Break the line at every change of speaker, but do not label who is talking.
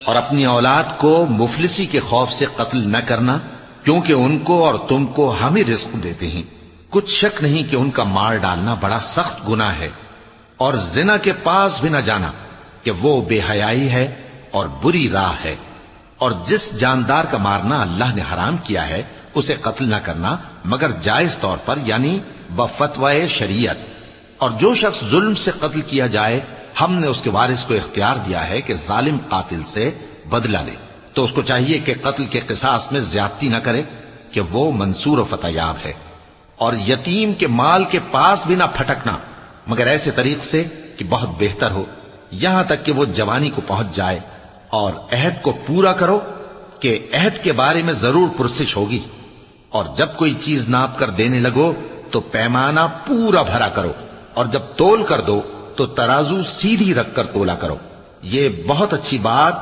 اور اپنی اولاد کو مفلسی کے خوف سے قتل نہ کرنا، کیونکہ ان کو اور تم کو ہم ہی رزق دیتے ہیں۔ کچھ شک نہیں کہ ان کا مار ڈالنا بڑا سخت گناہ ہے، اور زنا کے پاس بھی نہ جانا کہ وہ بے حیائی ہے اور بری راہ ہے۔ اور جس جاندار کا مارنا اللہ نے حرام کیا ہے اسے قتل نہ کرنا مگر جائز طور پر، یعنی بفتوائے شریعت۔ اور جو شخص ظلم سے قتل کیا جائے، ہم نے اس کے وارث کو اختیار دیا ہے کہ ظالم قاتل سے بدلہ لے، تو اس کو چاہیے کہ قتل کے قصاص میں زیادتی نہ کرے کہ وہ منصور و فتح یاب ہے۔ اور یتیم کے مال کے پاس بھی نہ پھٹکنا مگر ایسے طریق سے کہ بہت بہتر ہو، یہاں تک کہ وہ جوانی کو پہنچ جائے۔ اور عہد کو پورا کرو کہ عہد کے بارے میں ضرور پرسش ہوگی۔ اور جب کوئی چیز ناپ کر دینے لگو تو پیمانہ پورا بھرا کرو، اور جب تول کر دو تو ترازو سیدھی رکھ کر تولا کرو۔ یہ بہت اچھی بات